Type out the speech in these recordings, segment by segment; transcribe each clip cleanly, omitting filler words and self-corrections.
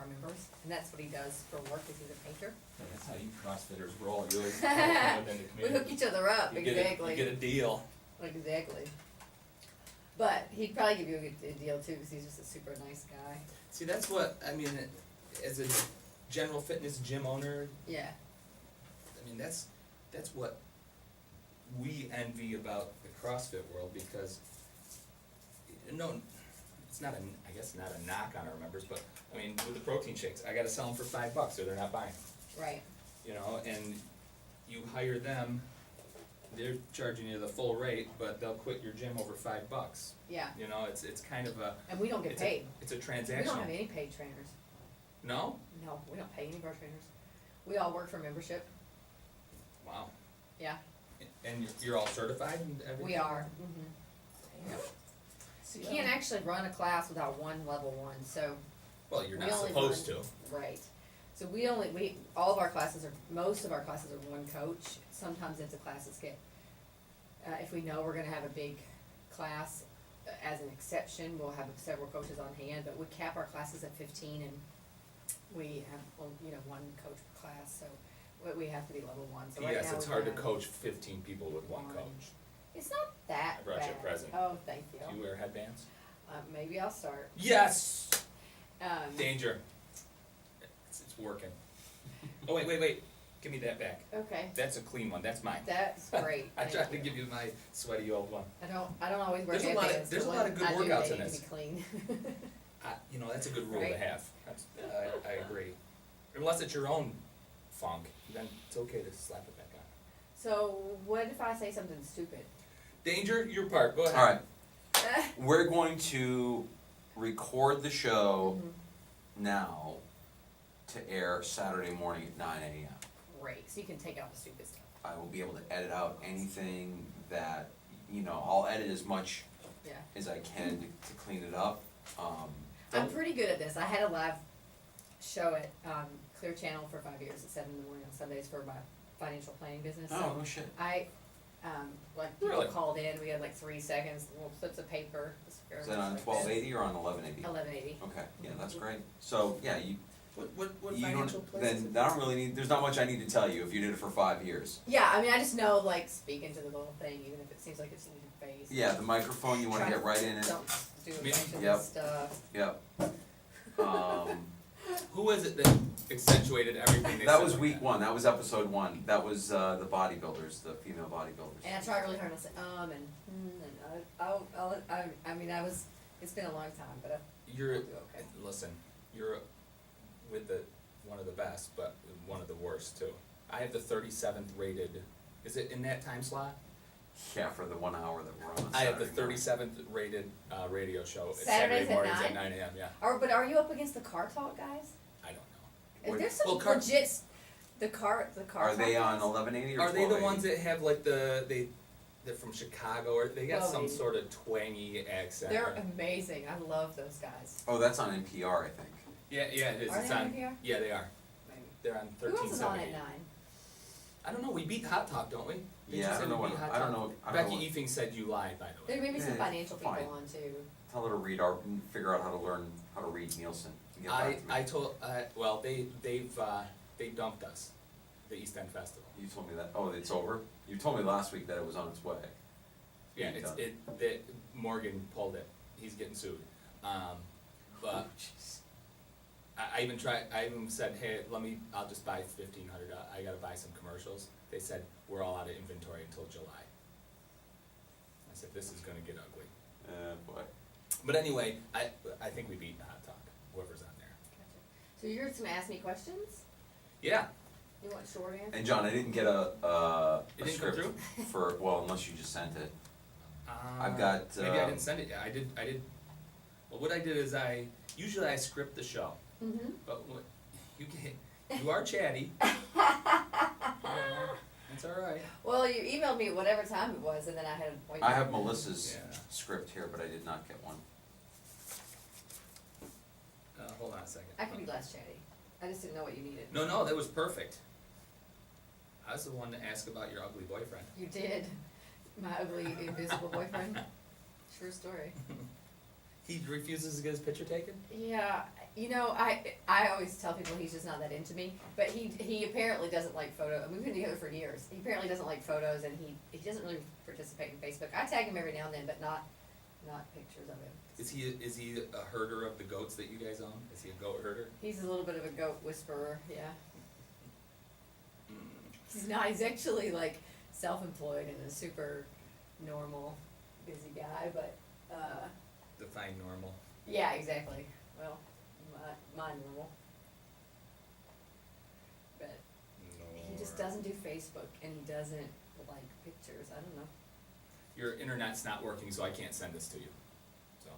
our members, and that's what he does for work, is he's a painter. That's how you CrossFitters roll, you always within the We hook community. each other up, You get exactly. You get a deal. Exactly. But he'd probably give you a good deal too, because he's just a super nice guy. See, that's what, I mean, as a general fitness gym owner, Yeah. I mean, that's what we envy about the CrossFit world, because, no, it's not I guess not a knock on our members, but, I mean, with the protein shakes, I gotta sell them for $5 or they're not buying. Right. You know, and you hire them, they're charging you the full rate, but they'll quit your gym over $5. Yeah. You know, it's kind of a. And we don't get paid. It's a We transactional. don't have any paid trainers. No? No, we don't pay any of our trainers. We all work for membership. Wow. Yeah. And you're all certified and everything? We are. Mm-hmm. See, You can't actually run a class without one level one, so. Well, you're we not only supposed to. run- Right. So all of our classes most of our classes are one coach. Sometimes if the classes get, if we know we're gonna have a big class, as an exception, we'll have several coaches on hand, but we cap our classes at 15 and we have, one coach per class, so we have to be level one. So right Yes, now it's we hard to have- coach 15 people with one One. coach. It's not that I brought you a bad. present. Oh, thank you. Do you wear headbands? Maybe I'll start. Yes! Danger. Danger. It's working. Oh, wait. Give me that back. Okay, That's a clean one, that's mine. that's great. I Thank tried to you. give you my sweaty old one. I don't always wear There's a lot of- headbands, there's but a lot when of good I do, workouts they in need this. to be clean. That's a good rule to Right. have. I agree. Unless it's your own funk, then it's okay to slap it back on. So what if I say something stupid? Danger, your part, go ahead. Alright, we're going to record the show Mhm. now to air Saturday morning at 9 AM. Great, so you can take out the stupid stuff. I will be able to edit out anything that, I'll edit as much Yeah. as I can to clean it up. I'm pretty good at this. I had a live show at Clear Channel for 5 years at 7 in the morning on Sundays for my financial planning business. Oh, So no shit. I, people Really? called in, we had like 3 seconds, little slips of paper. Is that on 1280 or on 1180? 1180. Okay, yeah, that's great. So, yeah, What you financial don't, place is then it? I don't really need, there's not much I need to tell you if you did it for 5 years. Yeah, I mean, I just know, like, speaking to the little thing, even if it seems like it's in your face. Yeah, the microphone, you wanna Try get right in it. Don't do a Me? bunch of Yep. this stuff. Yep. Who is it that accentuated everything they That said was like week that? 1, that was episode 1, that was the bodybuilders, the female bodybuilders. And I tried really hard to say, and it's been a long time, but You're, I'll do okay. listen, you're with one of the best, but one of the worst too. I have the 37th rated, is it in that time slot? Yeah, for the 1 hour that we're on I have the Saturday morning. 37th rated radio show. It's Saturdays Saturday at mornings 9? at 9 AM, yeah. But are you up against the car talk guys? I don't know. Wait, There's some well, legit, the car Are talk they on guys? 1180 or Are they 1280? the ones that have like they're from Chicago, or they got some 1280. sort of twangy accent? They're amazing, I love those guys. Oh, that's on NPR, I think. Yeah, it is. Are It's they on on. NPR? Yeah, they are. Maybe. They're on Who else is on 1370. at 9? I don't know. We beat Hot Talk, don't we? Didn't you Yeah, I say don't we know beat what, Hot I don't Talk? know, I don't know Becky what, Eefing said you lied, by the way. There may be some Yeah, financial people fine. on too. tell her to figure out how to read Nielsen. and get back to me. I told. Well, they dumped us, the East End Festival. You told me that, oh, it's over? You told me last week that it was on its way. Yeah, Being done. that Morgan pulled it. He's getting sued. But Jeez. I even said, hey, I'll just buy 1,500. I gotta buy some commercials. They said we're all out of inventory until July. I said this is gonna get ugly. Boy. But anyway, I think we beat Hot Talk. Whoever's on there. Gotcha. So you're just gonna ask me questions? Yeah. You want short answers? And John, I didn't get a It didn't come script for, well, unless you just sent it. I've Uh, got, Maybe I didn't send it yet. I did. Well, what I did is usually I script the show, Mm-hmm. but you are chatty. It's all right. Well, you emailed me whatever time it was, and then I had an appointment. I have Melissa's Yeah. script here, but I did not get one. Hold on a second. I could be less chatty. I just didn't know what you needed. No, that was perfect. I was the one to ask about your ugly boyfriend. You did. My ugly, invisible boyfriend. True story. He refuses to get his picture taken? Yeah, You know, I always tell people he's just not that into me, but he apparently doesn't like photos. We've been together for years. He apparently doesn't like photos, and he doesn't really participate in Facebook. I tag him every now and then, but not pictures of him. Is he a herder of the goats that you guys own? Is he a goat herder? He's a little bit of a goat whisperer, yeah. Mm. He's not. He's actually like self-employed and a super normal, busy guy. But Define normal. yeah, exactly. Well, my normal. But he just doesn't do Facebook, and he doesn't like pictures. I don't know. Your internet's not working, so I can't send this to you. So.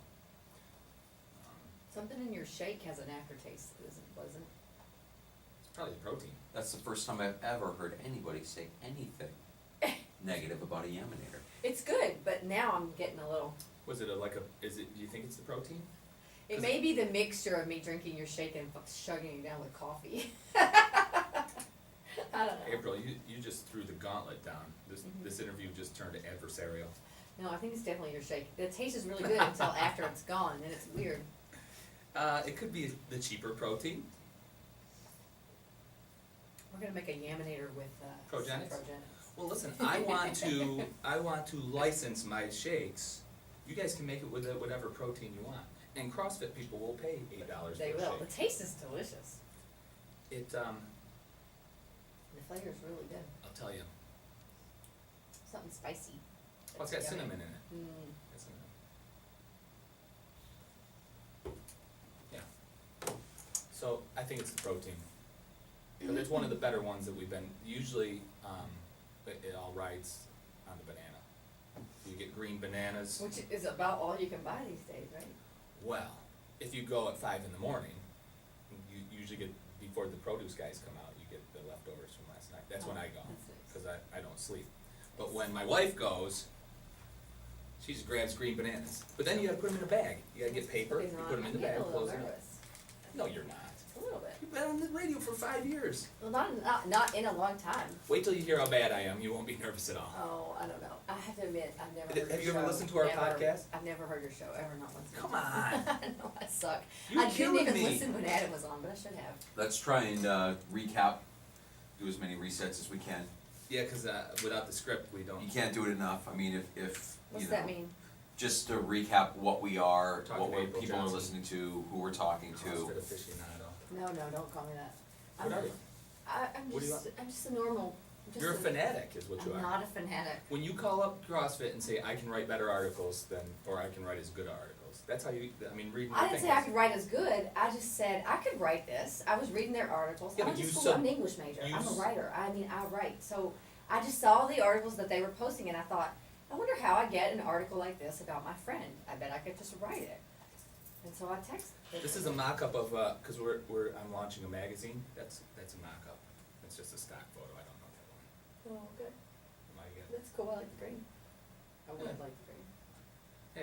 Something in your shake has an aftertaste that isn't pleasant. It's probably the protein. That's the first time I've ever heard anybody say anything negative about a Yaminator. It's good, but now I'm getting a little. Was it do you think it's the protein? It 'Cause may be the mixture of me drinking your shake and chugging it down with coffee. I don't know. April, you just threw the gauntlet down. This interview just turned adversarial. No, I think it's definitely your shake. The taste is really good until after it's gone, and it's weird. It could be the cheaper protein. We're gonna make a Yaminator with Progenics? Well, listen, I want to license my shakes. You guys can make it with whatever protein you want, and CrossFit people will pay $8 They for a will. The shake. taste is delicious. It The flavor is really good. I'll tell you. Something spicy. Oh, it's got Yummy. cinnamon in it. Mm. Got cinnamon. Yeah. So I think it's the protein. But it's one of the better ones that we've been, usually, it all rides on the banana. You get green bananas. Which is about all you can buy these days, right? Well, if you go at 5 in the morning, you usually get, before the produce guys come out, you get the leftovers from last night. That's when I go, That's nice. cause I don't sleep. But when my wife goes, she just grabs green bananas. But then you gotta put them in a bag. You gotta get paper, you put them in the bag, close it up. No, you're not. A little bit. You've been on the radio for 5 years. Well, not in a long time. Wait till you hear how bad I am, you won't be nervous at all. Oh, I don't know. I have to admit, I've never heard your show. Have you ever listened to our Never. podcast? I've never heard your show, ever, not once. Come on. I know, I suck. You're I didn't killing even me. listen when Adam was on, but I should have. Let's try and recap, do as many resets as we can. Yeah, cause without the script, we don't. You can't do it enough. I mean, if What's you know, that mean? just to recap what we are, Talking what to April people Johnson. are listening to, who we're talking to. CrossFit aficionado. No, don't call me that. What are you? I'm What do you just a normal. You're a fanatic is what you I'm are. not a fanatic. When you call up CrossFit and say, I can write better articles than, or I can write as good articles, that's how you, I mean, reading I the didn't thing say I is- could write as good. I just said I could write this. I was reading their articles. Yeah, I but went to you school. sub- I'm an English major. you I'm a s- writer. I mean, I write. So I just saw the articles that they were posting, and I thought, I wonder how I get an article like this about my friend. I bet I could just write it. And so I texted. This is a mock-up of, cause I'm launching a magazine, that's a mock-up. It's just a stock photo, I don't know that one. Oh, good. Am I good? That's cool. I like the green. I would Yeah. like the green.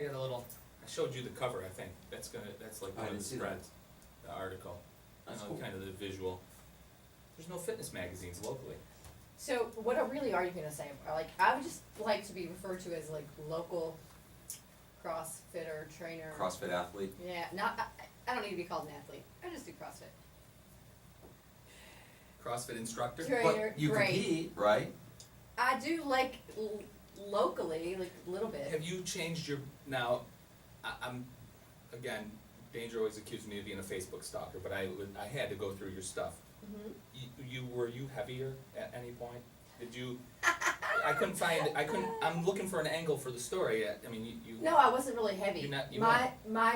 I got a little, I showed you the cover, I think, that's like I one of didn't the see that. spreads, the article. That's You know, cool. kind of the visual. There's no fitness magazines locally. So what really are you gonna say? Like, I would just like to be referred to as like local CrossFitter trainer. CrossFit athlete. Yeah, I don't need to be called an athlete. I just do CrossFit. CrossFit instructor? Trainer, But you great. compete, right? I do like locally, like a little bit. Have you changed your, now, I'm, again, Danger always accused me of being a Facebook stalker, but I had to go through your stuff. Mhm. Were you heavier at any point? Did you, I'm looking for an angle for the story, I mean, you. No, I wasn't really heavy. You're not- you my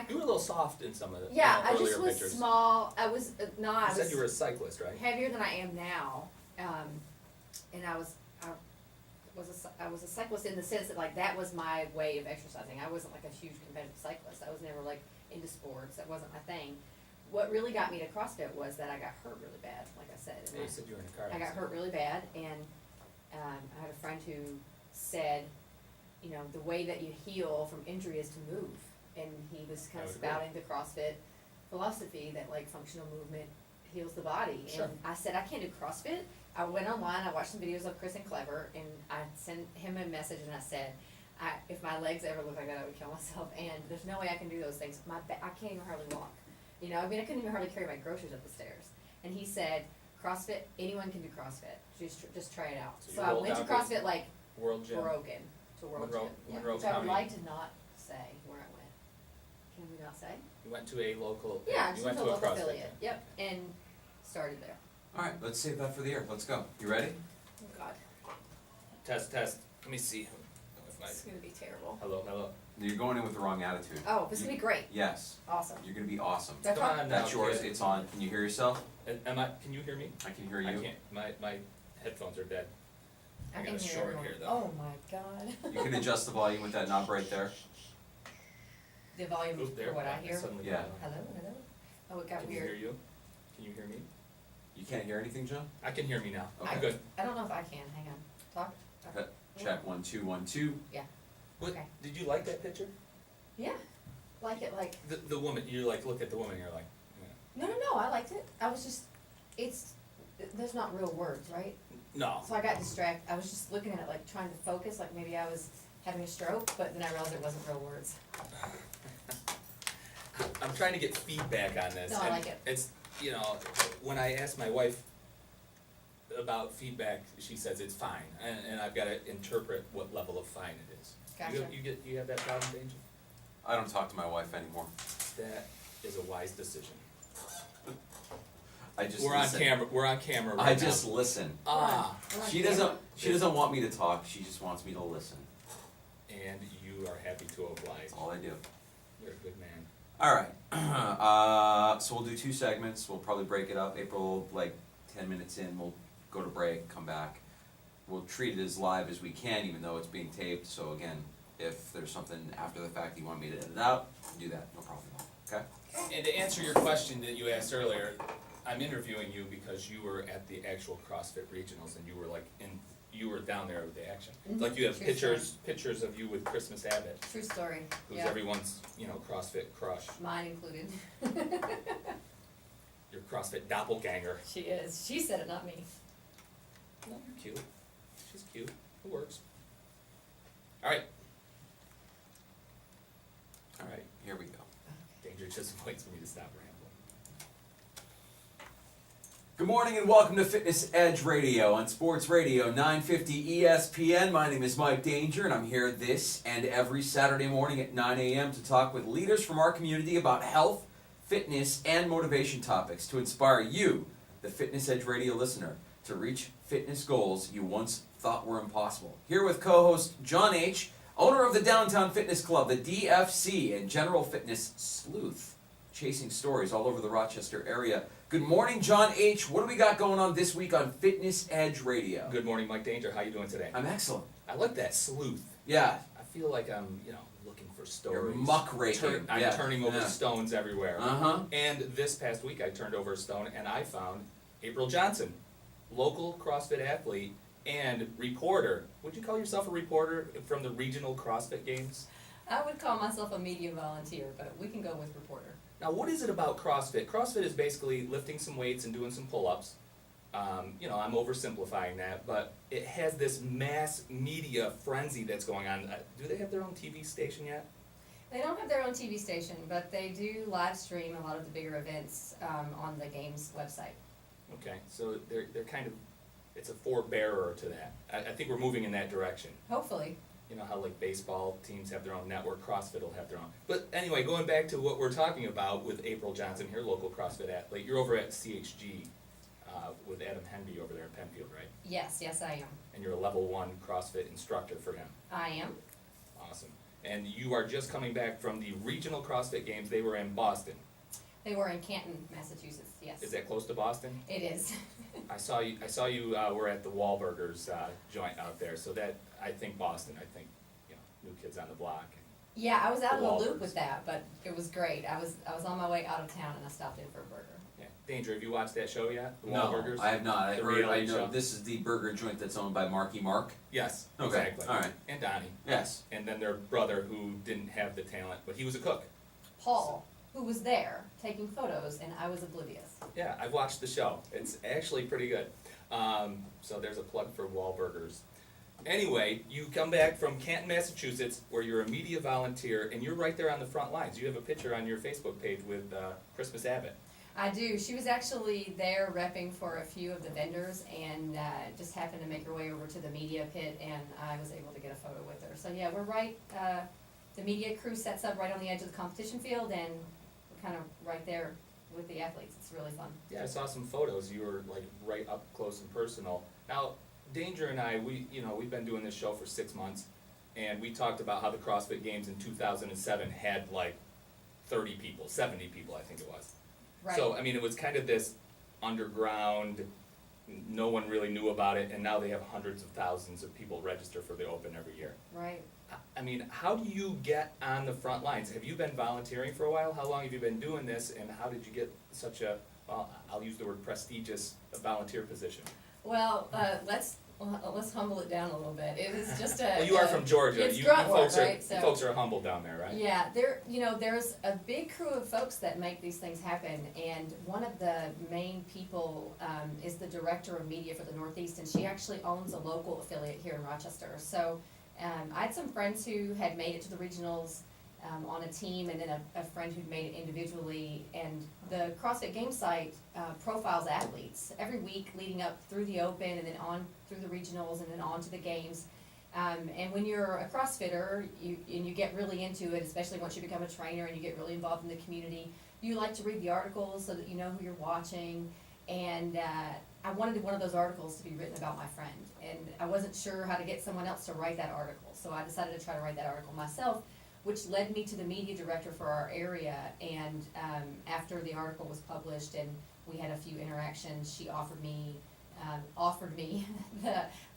You were a little soft in some of the, yeah, I earlier just was pictures. small. I was I You said you were a cyclist, right? heavier than I am now, and I was a cyclist in the sense that like that was my way of exercising. I wasn't like a huge competitive cyclist. I was never like into sports. That wasn't my thing. What really got me to CrossFit was that I got hurt really bad, like I said. Yeah, you said you were in a car I got accident. hurt really bad, and I had a friend who said, you know, the way that you heal from injury is to move. And he was kind I of would agree. spouting the CrossFit philosophy that like functional movement heals the body. Sure. And I said, I can't do CrossFit. I went online, I watched some videos of Chris and Clever, and I sent him a message and I said, if my legs ever look like that, I would kill myself. And there's no way I can do those things. I can't even hardly walk. You know, I mean, I couldn't even hardly carry my groceries up the stairs. And he said, CrossFit, anyone can do CrossFit. Just try it out. So you So I rolled went to out to CrossFit like World Gym. broken to World Monroe- Gym. Yeah, Monroe which I would County. like to not say where I went. Can we not say? You went to a local, Yeah, I you just went went to a local CrossFit affiliate. gym. Yep, and started there. Alright, let's save that for the air, let's go. You ready? Oh God, Test. Let me see if this is gonna be terrible. hello. You're going in with the wrong attitude. Oh, this is gonna be great. Yes, Awesome. you're gonna be awesome. Do I Come talk? on now, That's yours, kid. it's on. Can you hear yourself? Can you hear me? I can hear I you. can't, my headphones are dead. I got can a hear short everyone. here, though. Oh my God. You can adjust the volume with that knob right there. The volume Oop, there. for what I I hear. suddenly Yeah. got it. Hello. Oh, it got Can you hear weird. you? Can you hear me? You can't hear anything, John? I can hear me now. Okay. Good. I don't know if I can. Hang on. Talk. Check 1 2 1 2. What, Okay. did you like that picture? Yeah. Like it. Like. The woman, you like look at the woman, you're like, yeah. No. I liked it. I was just. There's not real words, right? No. So I got distracted. I was just looking at it, like trying to focus, like maybe I was having a stroke, but then I realized it wasn't real words. I'm trying to get feedback on this. No, I and like it. It's, you know, when I ask my wife about feedback, she says it's fine, and I've gotta interpret what level of fine it is. Gotcha. You have that problem, Danger? I don't talk to my wife anymore. That is a wise decision. I just We're on listen. camera right now. I just listen. Ah, We're on She camera. doesn't want me to talk, she just wants me to listen. and you are happy to oblige. That's all I do. You're a good man. Alright, so we'll do 2 segments, we'll probably break it up. April, like 10 minutes in, we'll go to break, come back. We'll treat it as live as we can, even though it's being taped, so again, if there's something after the fact you want me to edit out, do that, no problem at all, okay? And to answer your question that you asked earlier, I'm interviewing you because you were at the actual CrossFit regionals and you were you were down there with the action. Mhm. Like you have True pictures of you with Christmas Abbott, True story. who's Yeah. everyone's, CrossFit crush, Mine included. your CrossFit doppelganger. She is. She said it, not me. No, you're cute. She's cute. It works. Alright. Alright, here we go. Danger just waits for me to stop rambling. Good morning and welcome to Fitness Edge Radio on Sports Radio 950 ESPN. My name is Mike Danger and I'm here this and every Saturday morning at 9 a.m. to talk with leaders from our community about health, fitness, and motivation topics to inspire you, the Fitness Edge Radio listener, to reach fitness goals you once thought were impossible. Here with co-host John H., owner of the Downtown Fitness Club, the DFC, and general fitness sleuth, chasing stories all over the Rochester area. Good morning, John H. What do we got going on this week on Fitness Edge Radio? Good morning, Mike Danger. How you doing today? I'm excellent. I like that sleuth. Yeah, I feel like I'm, looking for stories. you're muckraking. I'm Yeah, turning over yeah. stones everywhere. Uh-huh. And this past week I turned over a stone and I found April Johnson, local CrossFit athlete and reporter. Would you call yourself a reporter from the regional CrossFit games? I would call myself a media volunteer, but we can go with reporter. Now, what is it about CrossFit? CrossFit is basically lifting some weights and doing some pull-ups. I'm oversimplifying that, but it has this mass media frenzy that's going on. Do they have their own TV station yet? They don't have their own TV station, but they do live stream a lot of the bigger events on the game's website. Okay, so they're kind of, it's a forebearer to that. I think we're moving in that direction. Hopefully. You know how like baseball teams have their own network, CrossFit will have their own. But anyway, going back to what we're talking about with April Johnson here, local CrossFit athlete, you're over at CHG with Adam Henby over there in Penfield, right? Yes, I am. And you're a level 1 CrossFit instructor for him. I am. Awesome. And you are just coming back from the regional CrossFit games. They were in Boston. They were in Canton, Massachusetts, yes. Is that close to Boston? It is. I saw you were at the Wahlburgers joint out there. So that, I think Boston, New Kids on the Block. Yeah, I was out of The the loop Wahlburgers. with that, but it was great. I was on my way out of town and I stopped in for a burger. Yeah. Danger, have you watched that show yet? The No, Wahlburgers? I have not. The I reality know show? this is the burger joint that's owned by Marky Mark. Yes, Okay, exactly. all right. And Donnie. Yes. And then their brother who didn't have the talent, but he was a cook. Paul, who was there taking photos, and I was oblivious. Yeah, I've watched the show. It's actually pretty good. So there's a plug for Wahlburgers. anyway, you come back from Canton, Massachusetts, where you're a media volunteer, and you're right there on the front lines. You have a picture on your Facebook page with Christmas Abbott. I do. She was actually there repping for a few of the vendors and just happened to make her way over to the media pit, and I was able to get a photo with her. So yeah, we're right, the media crew sets up right on the edge of the competition field, and we're kind of right there with the athletes. It's really fun. Yeah, I saw some photos. You were like right up close and personal. Now, Danger and I, we've been doing this show for 6 months, and we talked about how the CrossFit Games in 2007 had like 30 people, 70 people, I think it was. Right. So, I mean, it was kind of this underground, no one really knew about it, and now they have hundreds of thousands of people register for the Open every year. Right. I mean, how do you get on the front lines? Have you been volunteering for a while? How long have you been doing this, and how did you get such a, well, I'll use the word prestigious volunteer position? Well, let's humble it down a little bit. It is just a. Well, you are from Georgia. It's You grunt work, folks are, right? you folks are humble down there, right? Yeah, there's a big crew of folks that make these things happen, and one of the main people is the director of media for the Northeast, and she actually owns a local affiliate here in Rochester. So I had some friends who had made it to the regionals on a team, and then a friend who'd made it individually, and the CrossFit Games site profiles athletes every week leading up through the Open, and then on through the regionals, and then on to the games. And when you're a CrossFitter, you get really into it, especially once you become a trainer and you get really involved in the community, you like to read the articles so that you know who you're watching. And I wanted one of those articles to be written about my friend, and I wasn't sure how to get someone else to write that article, so I decided to try to write that article myself, which led me to the media director for our area. And after the article was published and we had a few interactions, she offered me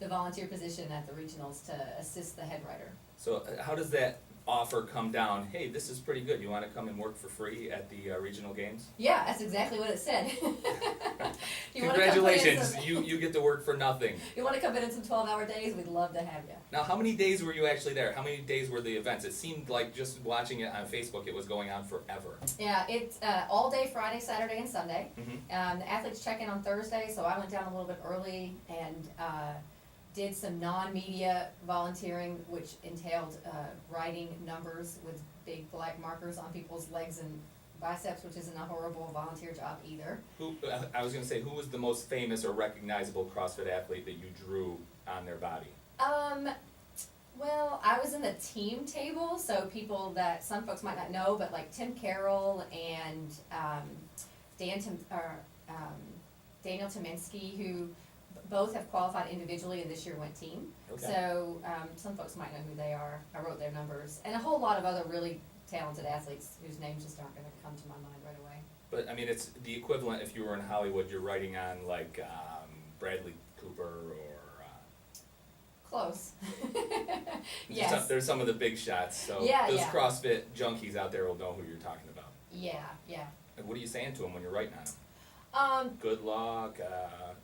the volunteer position at the regionals to assist the head writer. So how does that offer come down? Hey, this is pretty good. You want to come and work for free at the regional games? Yeah, that's exactly what it said. You wanna come put in Congratulations, some- you get to work for nothing. You want to come in some 12-hour days? We'd love to have you. Now, how many days were you actually there? How many days were the events? It seemed like just watching it on Facebook, it was going on forever. Yeah, it's all day Friday, Saturday, and Sunday. Mm-hmm. The athletes check in on Thursday, so I went down a little bit early and did some non-media volunteering, which entailed writing numbers with big black markers on people's legs and biceps, which isn't a horrible volunteer job either. I was going to say, who was the most famous or recognizable CrossFit athlete that you drew on their body? Well, I was in the team table, so people that some folks might not know, but like Tim Carroll and Daniel Tominski, who both have qualified individually and this year went team. Okay. So some folks might know who they are. I wrote their numbers, and a whole lot of other really talented athletes whose names just aren't going to come to my mind right away. But I mean, it's the equivalent if you were in Hollywood, you're writing on like Bradley Cooper or. Close. Yes. There's some of the big shots, so Yeah, those yeah. CrossFit junkies out there will know who you're talking about. Yeah, yeah. And what are you saying to them when you're writing on them? Good luck.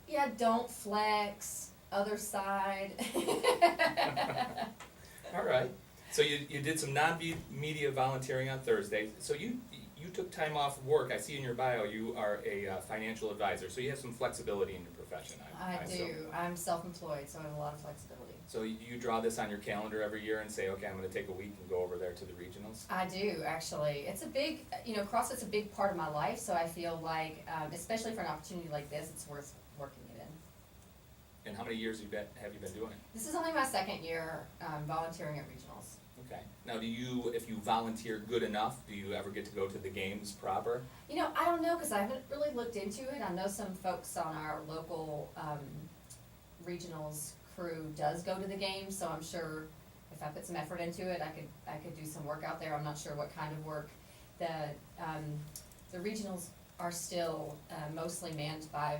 Yeah, don't flex, other side. All right. So you did some non-media volunteering on Thursday. So you took time off work. I see in your bio you are a financial advisor. So you have some flexibility in your profession. I assume. do. I'm self-employed, so I have a lot of flexibility. So you draw this on your calendar every year and say, okay, I'm going to take a week and go over there to the regionals? I do, actually. It's a big, CrossFit's a big part of my life, so I feel like, especially for an opportunity like this, it's worth working it in. And how many years have you been doing it? This is only my second year volunteering at regionals. Okay. Now, if you volunteer good enough, do you ever get to go to the games proper? I don't know, because I haven't really looked into it. I know some folks on our local regionals crew does go to the games, so I'm sure if I put some effort into it, I could do some work out there. I'm not sure what kind of work. The regionals are still mostly manned by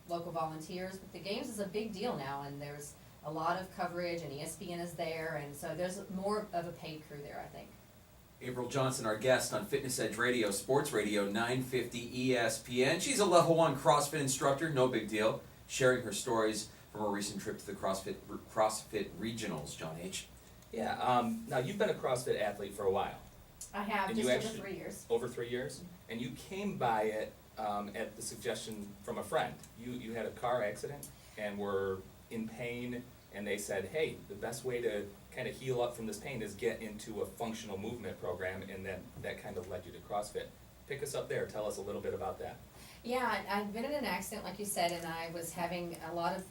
local volunteers, but the games is a big deal now, and there's a lot of coverage, and ESPN is there, and so there's more of a paid crew there, I think. April Johnson, our guest on Fitness Edge Radio, Sports Radio 950 ESPN. She's a level 1 CrossFit instructor, no big deal, sharing her stories from a recent trip to the CrossFit Regionals, John H. Yeah. Now, you've been a CrossFit athlete for a while. I have, And just you over actually- 3 years. Over 3 years? And you came by it at the suggestion from a friend. You had a car accident and were in pain and they said, hey, the best way to kind of heal up from this pain is get into a functional movement program, and then that kind of led you to CrossFit. Pick us up there, tell us a little bit about that. Yeah, I'd been in an accident, like you said, and I was having a lot of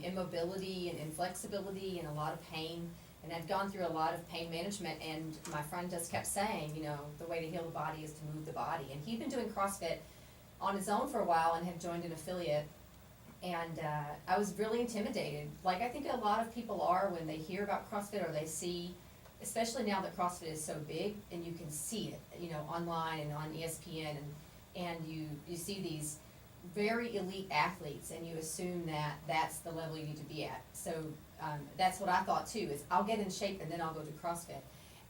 immobility and inflexibility and a lot of pain. And I'd gone through a lot of pain management, and my friend just kept saying, you know, the way to heal the body is to move the body. And he'd been doing CrossFit on his own for a while and had joined an affiliate. And I was really intimidated, like I think a lot of people are when they hear about CrossFit or they see, especially now that CrossFit is so big and you can see it, you know, online and on ESPN, and you see these very elite athletes and you assume that that's the level you need to be at. So that's what I thought too, is I'll get in shape and then I'll go do CrossFit.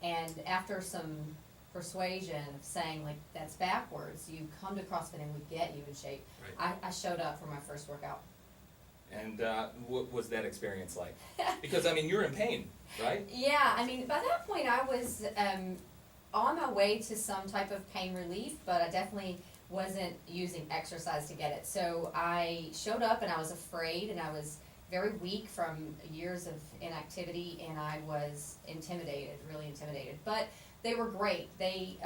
And after some persuasion of saying like that's backwards, you come to CrossFit and we get you in shape. Right. I showed up for my first workout. And what was that experience like? Because, I mean, you're in pain, right? Yeah, I mean, by that point I was on my way to some type of pain relief, but I definitely wasn't using exercise to get it. So I showed up and I was afraid and I was very weak from years of inactivity, and I was intimidated, really intimidated. But they were great. They,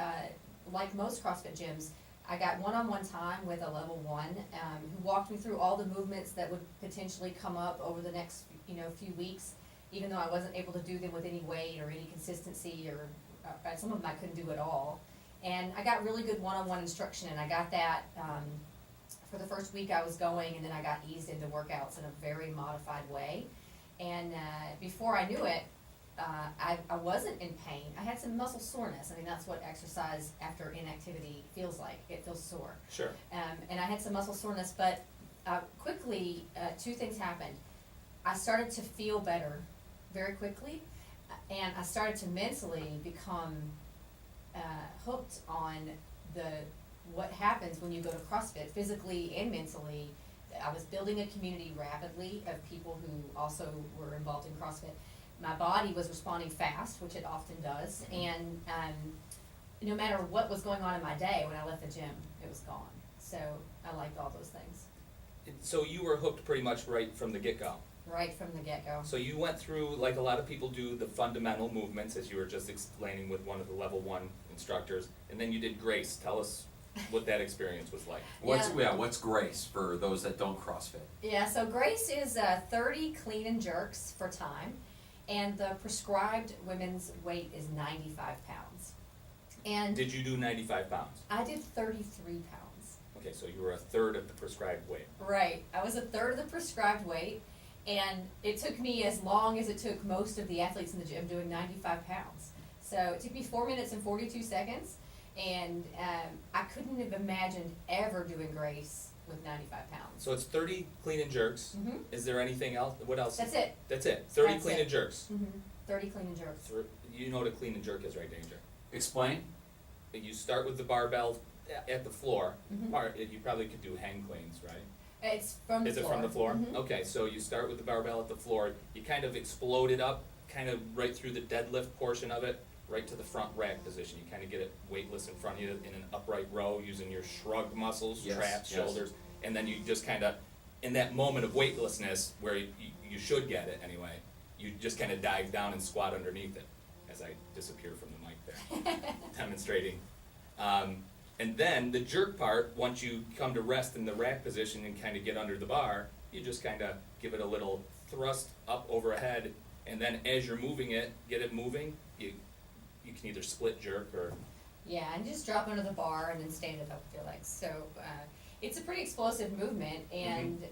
like most CrossFit gyms, I got one-on-one time with a level 1 who walked me through all the movements that would potentially come up over the next, you know, few weeks, even though I wasn't able to do them with any weight or any consistency, or some of them I couldn't do at all. And I got really good one-on-one instruction, and I got that for the first week I was going, and then I got eased into workouts in a very modified way. And before I knew it, I wasn't in pain. I had some muscle soreness. I mean, that's what exercise after inactivity feels like. It feels sore. Sure. And I had some muscle soreness, but quickly, two things happened. I started to feel better very quickly, and I started to mentally become hooked on what happens when you go to CrossFit, physically and mentally. I was building a community rapidly of people who also were involved in CrossFit. My body was responding fast, which it often does, and no matter what was going on in my day, when I left the gym, it was gone. So I liked all those things. So you were hooked pretty much right from the get-go. Right from the get-go. So you went through, like a lot of people do, the fundamental movements, as you were just explaining with one of the level 1 instructors, and then you did Grace. Tell us what that experience was like. What's Grace for those that don't CrossFit? Yeah, so Grace is 30 clean and jerks for time, and the prescribed women's weight is 95 pounds. And Did you do 95 pounds? I did 33 pounds. Okay, so you were a third of the prescribed weight. Right, I was a third of the prescribed weight, and it took me as long as it took most of the athletes in the gym doing 95 pounds. So it took me 4 minutes and 42 seconds, and I couldn't have imagined ever doing Grace with 95 pounds. So it's 30 clean and jerks. Mhm. Is there anything else? What else? That's it. That's it. 30 That's clean it. and jerks. 30 clean and jerks. You know what a clean and jerk is, right, Danger? Explain. You start with the barbell at the floor. Mhm. You probably could do hang cleans, right? It's from the Is it floor. from the floor? Mhm. Okay, so you start with the barbell at the floor, you kind of explode it up, kind of right through the deadlift portion of it, right to the front rack position. You kind of get it weightless in front of you in an upright row using your shrug muscles, Yes, traps, yes. shoulders, and then you just kind of, in that moment of weightlessness, where you should get it anyway, you just kind of dive down and squat underneath it, as I disappear from the mic there, demonstrating. And then the jerk part, once you come to rest in the rack position and kind of get under the bar, you just kind of give it a little thrust up overhead, and then as you're moving it, get it moving, you can either split jerk or, Yeah, and just drop under the bar and then stand it up with your legs. So it's a pretty explosive movement, and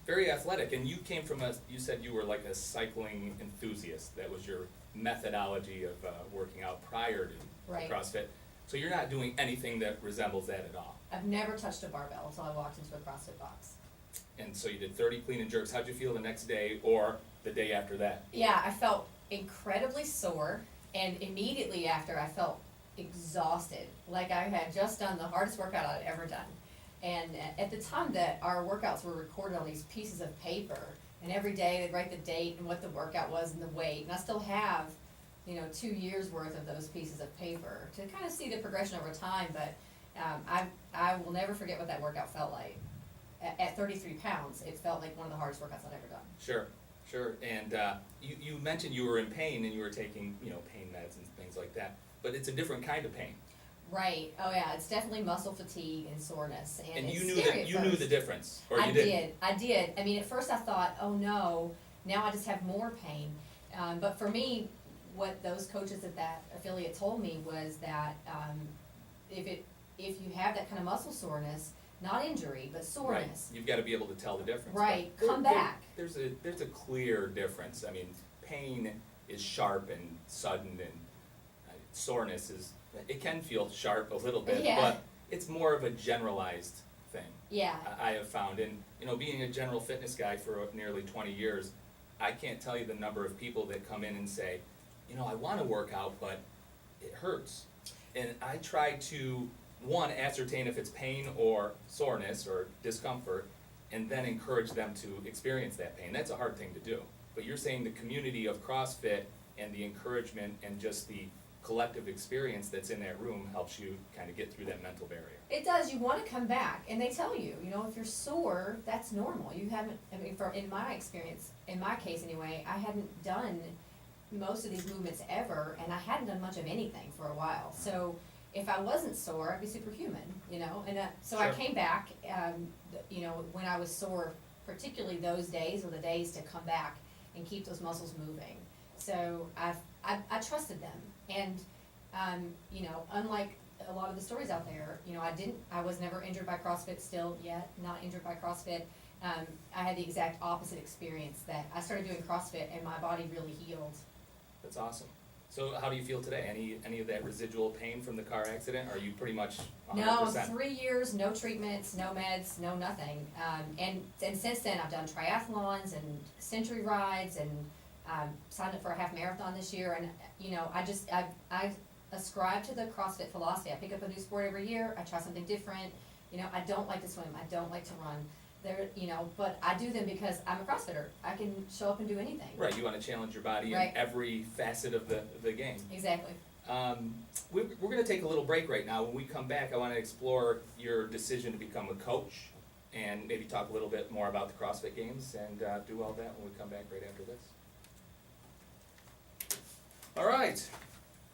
very athletic. And you came from you said you were like a cycling enthusiast. That was your methodology of working out prior to Right. CrossFit. So you're not doing anything that resembles that at all. I've never touched a barbell until I walked into a CrossFit box. And so you did 30 clean and jerks. How'd you feel the next day or the day after that? Yeah, I felt incredibly sore, and immediately after I felt exhausted, like I had just done the hardest workout I'd ever done. And at the time that our workouts were recorded on these pieces of paper, and every day they'd write the date and what the workout was and the weight, and I still have, 2 years worth of those pieces of paper to kind of see the progression over time, but I will never forget what that workout felt like. At 33 pounds, it felt like one of the hardest workouts I'd ever done. Sure. Sure, and you mentioned you were in pain and you were taking, you know, pain meds and things like that, but it's a different kind of pain. Right, oh yeah, it's definitely muscle fatigue and soreness, and And it's you knew scary that, at you knew the first. difference, or you didn't? I did. I mean, at first I thought, oh no, now I just have more pain. But for me, what those coaches at that affiliate told me was that, if you have that kind of muscle soreness, not injury, but soreness, Right, you've gotta be able to tell the difference. right, But come there- back. There's a clear difference, I mean, pain is sharp and sudden, and soreness is, it can feel sharp a little bit, Yeah. but it's more of a generalized thing. Yeah, I have found, and, you know, being a general fitness guy for nearly 20 years, I can't tell you the number of people that come in and say, you know, I wanna work out, but it hurts. And I try to, one, ascertain if it's pain or soreness or discomfort, and then encourage them to experience that pain. That's a hard thing to do. But you're saying the community of CrossFit and the encouragement and just the collective experience that's in that room helps you kind of get through that mental barrier. it does, you wanna come back, and they tell you, you know, if you're sore, that's normal, you haven't, I mean, in my experience, in my case anyway, I hadn't done most of these movements ever, and I hadn't done much of anything for a while, so if I wasn't sore, I'd be superhuman, you know, and so I Sure. came back, you know, when I was sore, particularly those days were the days to come back and keep those muscles moving. So I trusted them, and, you know, unlike a lot of the stories out there, you know, I was never injured by CrossFit still yet, not injured by CrossFit. I had the exact opposite experience, that I started doing CrossFit and my body really healed. That's awesome. So how do you feel today? Any of that residual pain from the car accident? Are you pretty much 100%? No, 3 years, no treatments, no meds, no nothing. And since then, I've done triathlons and century rides, and signed up for a half marathon this year. And you know, I ascribe to the CrossFit philosophy. I pick up a new sport every year. I try something different. You know, I don't like to swim. I don't like to run. You know, but I do them because I'm a CrossFitter. I can show up and do anything. Right, you wanna challenge your body Right. in every facet of the game. Exactly. We're gonna take a little break right now. When we come back, I wanna explore your decision to become a coach and maybe talk a little bit more about the CrossFit Games, and do all that when we come back right after this. All right,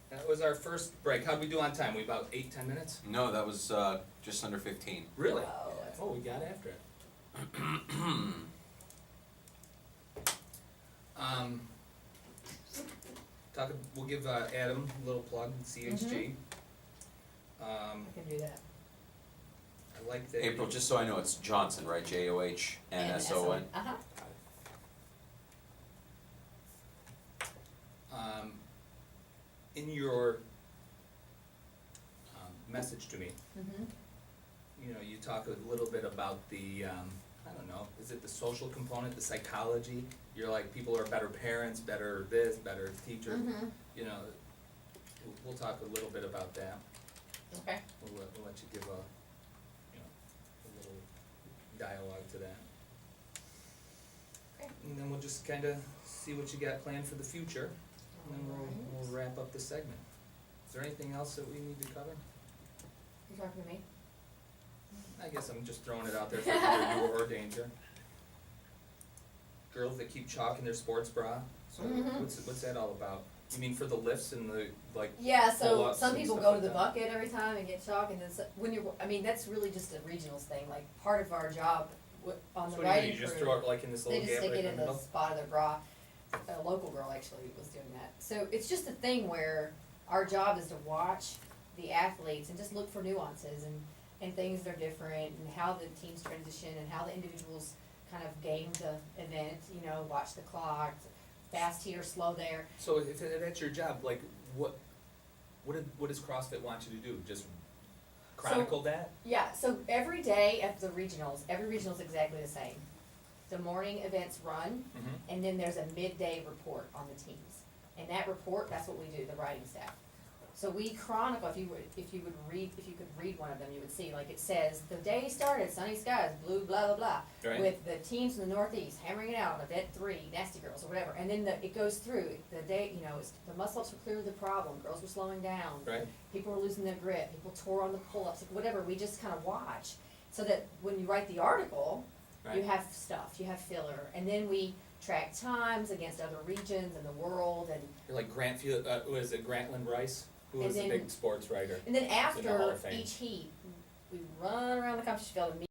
that was our first break. How'd we do on time? We about 8-10 minutes? No, that was just under 15. Really? Whoa. Oh, we got after it. We'll give Adam a little plug, CHG. I can do that. I like that. April, just so I know, it's Johnson, right? JOHNSON. Uh-huh. In your message to me, Mm-hmm. you know, you talk a little bit about the, I don't know, is it the social component, the psychology? You're like, people are better parents, better this, better teacher, Mm-hmm. you know, we'll talk a little bit about that. Okay. We'll let you give a, you know, a little dialogue to that. Okay. And then we'll just kinda see what you got planned for the future, and then we'll wrap up the segment. Is there anything else that we need to cover? You talking to me? I guess I'm just throwing it out there for either you or danger. Girls that keep chalk in their sports bra, so Mhm. what's that all about? You mean for the lifts and the, like, Yeah, so pull-ups some and people stuff go like to the that? bucket every time and get chalk, and then when you're, I mean, that's really just a regionals thing, like, part of our job on so the what do you writing do, you just crew, throw it like in this they little just gap stick right it in in the the middle? spot of their bra. A local girl actually was doing that. So it's just a thing where our job is to watch the athletes and just look for nuances and things that are different, and how the teams transition, and how the individuals kind of game the event, you know, watch the clock, fast here, slow there. So if that's your job, like, what does CrossFit want you to do? Just chronicle that? Yeah, so every day at the regionals, every regional's exactly the same. The morning events run, Mm-hmm. and then there's a midday report on the teams. And that report, that's what we do, the writing staff. So we chronicle, if you could read one of them, you would see, like, it says, the day started, sunny skies, blue, blah, blah, blah. Right. With the teams from the Northeast hammering it out on event 3, Nasty Girls, or whatever. And then it goes through, the day, you know, the muscle-ups were clearly the problem, girls were slowing down. Right. People were losing their grip, people tore on the pull-ups, like, whatever, we just kind of watch. So that when you write the article, you Right. have stuff, you have filler, and then we track times against other regions in the world, and You're like Grantfield, was it Grantland Rice, who And was a then- big sports writer? then In the Hall after of Fame. each heat, we run around the competition field and meet